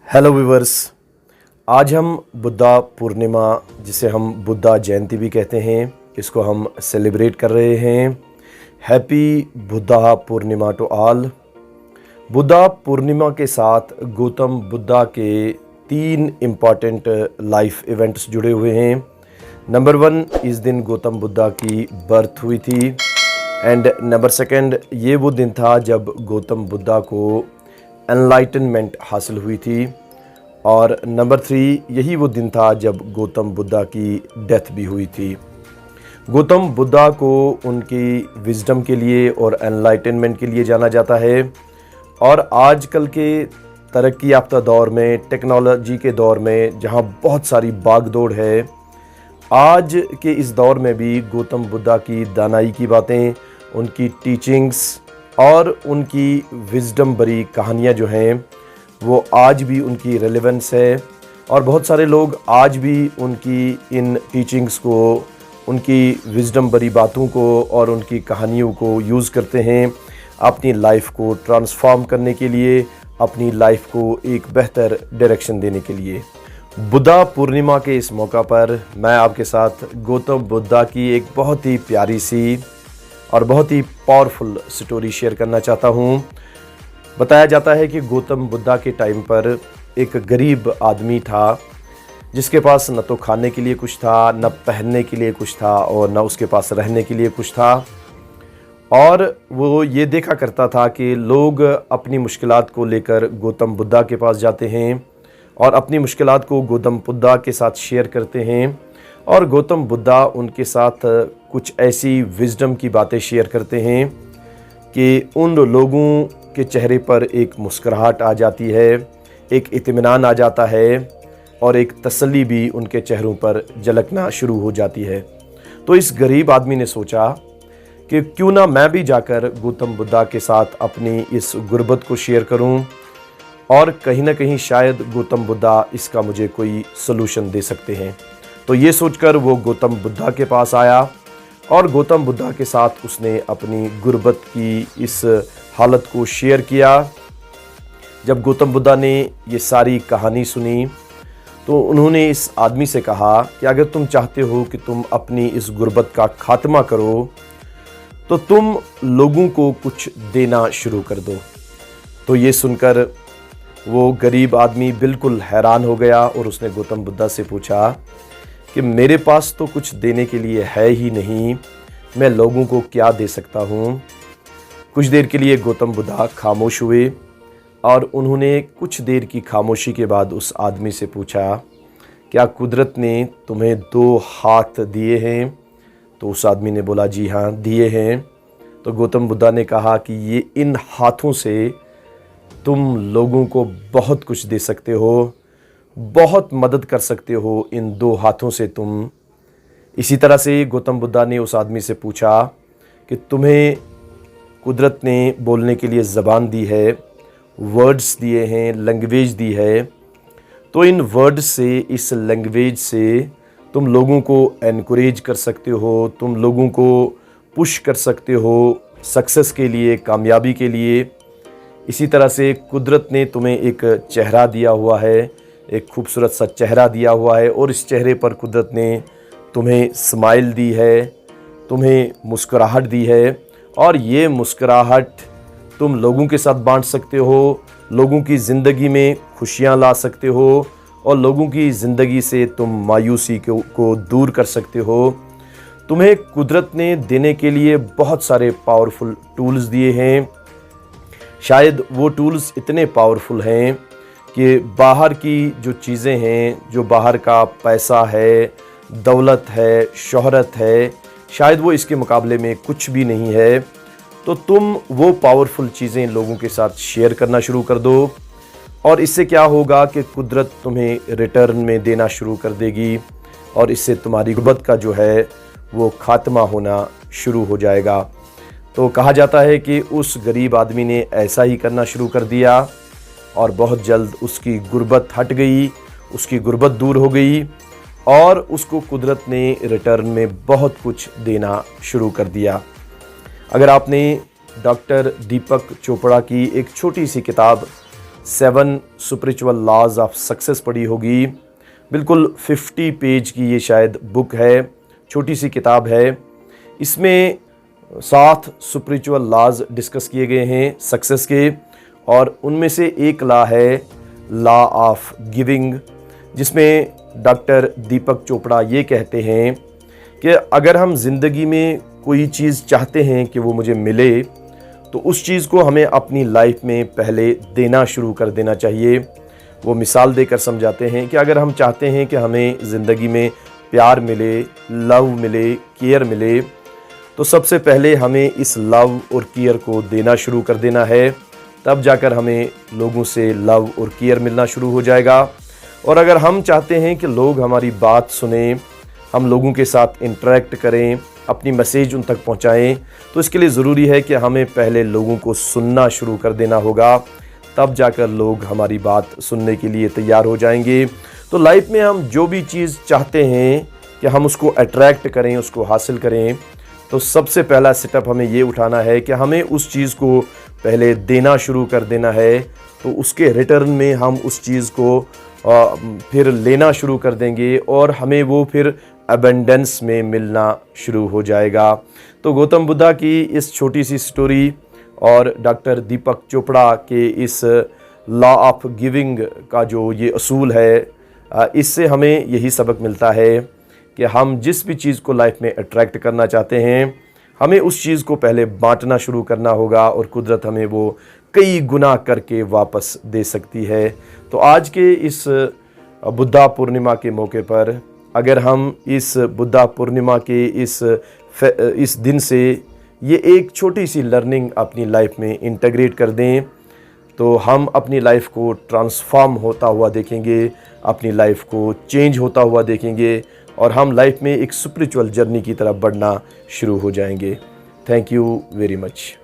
Hello viewers. आज हम बुद्धा पूर्णिमा, जिसे हम बुद्धा जयंती भी कहते हैं, इसको हम सेलिब्रेट कर रहे हैं। Happy Buddha Purnima to all. Buddha Purnima के साथ गौतम बुद्धा के 3 इम्पॉर्टेंट लाइफ इवेंट्स जुड़े हुए हैं। नंबर 1, इस दिन गौतम बुद्धा की बर्थ हुई थी। एंड नंबर 2, ये वो दिन था जब गौतम बुद्धा को एनलाइटनमेंट हासिल हुई थी। और नंबर 3, यही वो दिन था जब गौतम बुद्धा की डेथ भी हुई थी। गौतम बुद्धा को उनकी विजडम के लिए और एनलाइटनमेंट के लिए जाना जाता है। और आजकल के तरक्की याफ्ता दौर में, टेक्नोलॉजी के दौर में, जहाँ बहुत सारी भागदौड़ है, आज के इस दौर में भी गौतम बुद्धा की दानाई की बातें, उनकी टीचिंग्स और उनकी विजडम भरी कहानियाँ जो हैं, वो आज भी उनकी रेलेवेंस है। और बहुत सारे लोग आज भी उनकी इन टीचिंग्स को, उनकी विजडम भरी बातों को और उनकी कहानियों को यूज़ करते हैं अपनी लाइफ को ट्रांसफॉर्म करने के लिए, अपनी लाइफ को एक बेहतर डायरेक्शन देने के लिए। बुद्धा पूर्णिमा के इस मौका पर मैं आपके साथ गौतम बुद्धा की एक बहुत ही प्यारी सी और बहुत ही पावरफुल स्टोरी शेयर करना चाहता हूँ। बताया जाता है कि गौतम बुद्धा के टाइम पर एक गरीब आदमी था, जिसके पास न तो खाने के लिए कुछ था, न पहनने के लिए कुछ था, और न उसके पास रहने के लिए कुछ था। और वो ये देखा करता था कि लोग अपनी मुश्किलात को लेकर गौतम बुद्धा के पास जाते हैं और अपनी मुश्किलात को गौतम बुद्धा के साथ शेयर करते हैं। और गौतम बुद्धा उनके साथ कुछ ऐसी विजडम की बातें शेयर करते हैं कि उन लोगों के चेहरे पर एक मुस्कुराहट आ जाती है, एक इत्मीनान आ जाता है और एक तसल्ली भी उनके चेहरों पर झलकना शुरू हो जाती है। तो इस गरीब आदमी ने सोचा कि क्यों ना मैं भी जाकर गौतम बुद्धा के साथ अपनी इस गुर्बत को शेयर करूं, और कहीं ना कहीं शायद गौतम बुद्धा इसका मुझे कोई सलूशन दे सकते हैं। तो ये सोचकर वो गौतम बुद्धा के पास आया और गौतम बुद्धा के साथ उसने अपनी गुर्बत की इस हालत को शेयर किया। जब गौतम बुद्धा ने ये सारी कहानी सुनी तो उन्होंने इस आदमी से कहा कि अगर तुम चाहते हो कि तुम अपनी इस गुर्बत का खात्मा करो, तो तुम लोगों को कुछ देना शुरू कर दो। तो ये सुनकर वो गरीब आदमी बिल्कुल हैरान हो गया और उसने गौतम बुद्धा से पूछा कि मेरे पास तो कुछ देने के लिए है ही नहीं, मैं लोगों को क्या दे सकता हूँ। कुछ देर के लिए गौतम बुद्धा खामोश हुए और उन्होंने कुछ देर की खामोशी के बाद उस आदमी से पूछा, क्या कुदरत ने तुम्हें 2 हाथ दिए हैं? तो उस आदमी ने बोला, जी हाँ, दिए हैं। तो गौतम बुद्धा ने कहा कि ये इन हाथों से तुम लोगों को बहुत कुछ दे सकते हो, बहुत मदद कर सकते हो इन 2 हाथों से तुम। इसी तरह से गौतम बुद्धा ने उस आदमी से पूछा कि तुम्हें कुदरत ने बोलने के लिए ज़बान दी है, वर्ड्स दिए हैं, लैंग्वेज दी है, तो इन वर्ड्स से, इस लैंग्वेज से तुम लोगों को एनकरेज कर सकते हो, तुम लोगों को पुश कर सकते हो सक्सेस के लिए, कामयाबी के लिए। इसी तरह से कुदरत ने तुम्हें एक चेहरा दिया हुआ है, एक खूबसूरत सा चेहरा दिया हुआ है, और इस चेहरे पर कुदरत ने तुम्हें स्माइल दी है, तुम्हें मुस्कुराहट दी है, और ये मुस्कुराहट तुम लोगों के साथ बांट सकते हो, लोगों की ज़िंदगी में खुशियाँ ला सकते हो, और लोगों की ज़िंदगी से तुम मायूसी को दूर कर सकते हो। तुम्हें कुदरत ने देने के लिए बहुत सारे पावरफुल टूल्स दिए हैं। शायद वो टूल्स इतने पावरफुल हैं कि बाहर की जो चीज़ें हैं, जो बाहर का पैसा है, दौलत है, शोहरत है, शायद वो इसके मुकाबले में कुछ भी नहीं है। तो तुम वो पावरफुल चीज़ें लोगों के साथ शेयर करना शुरू कर दो, और इससे क्या होगा कि कुदरत तुम्हें रिटर्न में देना शुरू कर देगी, और इससे तुम्हारी गुर्बत का जो है वो खात्मा होना शुरू हो जाएगा। तो कहा जाता है कि उस गरीब आदमी ने ऐसा ही करना शुरू कर दिया, और बहुत जल्द उसकी गुर्बत हट गई, उसकी गुर्बत दूर हो गई, और उसको कुदरत ने रिटर्न में बहुत कुछ देना शुरू कर दिया। अगर आपने डॉक्टर दीपक चोपड़ा की एक छोटी सी किताब 7 स्पिरिचुअल लॉज ऑफ सक्सेस पढ़ी होगी। बिल्कुल 50 पेज की ये शायद बुक है, छोटी सी किताब है। इसमें 7 स्पिरिचुअल लॉज डिस्कस किए गए हैं सक्सेस के, और उनमें से एक लॉ है लॉ ऑफ गिविंग, जिसमें डॉक्टर दीपक चोपड़ा ये कहते हैं कि अगर हम ज़िंदगी में कोई चीज़ चाहते हैं कि वो मुझे मिले, तो उस चीज़ को हमें अपनी लाइफ में पहले देना शुरू कर देना चाहिए। वो मिसाल देकर समझाते हैं कि अगर हम चाहते हैं कि हमें ज़िंदगी में प्यार मिले, लव मिले, केयर मिले, तो सबसे पहले हमें इस लव और केयर को देना शुरू कर देना है। तब जाकर हमें लोगों से लव और केयर मिलना शुरू हो जाएगा। और अगर हम चाहते हैं कि लोग हमारी बात सुने, हम लोगों के साथ इंटरेक्ट करें, अपनी मैसेज उन तक पहुंचाएं, तो इसके लिए ज़रूरी है कि हमें पहले लोगों को सुनना शुरू कर देना होगा। तब जाकर लोग हमारी बात सुनने के लिए तैयार हो जाएंगे। तो लाइफ में हम जो भी चीज़ चाहते हैं कि हम उसको अट्रैक्ट करें, उसको हासिल करें, तो सबसे पहला सेटअप हमें ये उठाना है कि हमें उस चीज़ को पहले देना शुरू कर देना है। तो उसके रिटर्न में हम उस चीज़ को फिर लेना शुरू कर देंगे और हमें वो फिर अबेंडेंस में मिलना शुरू हो जाएगा। तो गौतम बुद्धा की इस छोटी सी स्टोरी और डॉक्टर दीपक चोपड़ा के इस लॉ ऑफ गिविंग का जो ये असूल है, इससे हमें यही सबक मिलता है कि हम जिस भी चीज़ को लाइफ में अट्रैक्ट करना चाहते हैं, हमें उस चीज़ को पहले बांटना शुरू करना होगा और कुदरत हमें वो कई गुना करके वापस दे सकती है। तो आज के इस बुद्धा पूर्णिमा के मौके पर अगर हम इस बुद्धा पूर्णिमा के इस दिन से ये एक छोटी सी लर्निंग अपनी लाइफ में इंटीग्रेट कर दें, तो हम अपनी लाइफ को ट्रांसफॉर्म होता हुआ देखेंगे, अपनी लाइफ को चेंज होता हुआ देखेंगे और हम लाइफ में एक स्पिरिचुअल जर्नी की तरफ बढ़ना शुरू हो जाएंगे। Thank you very much.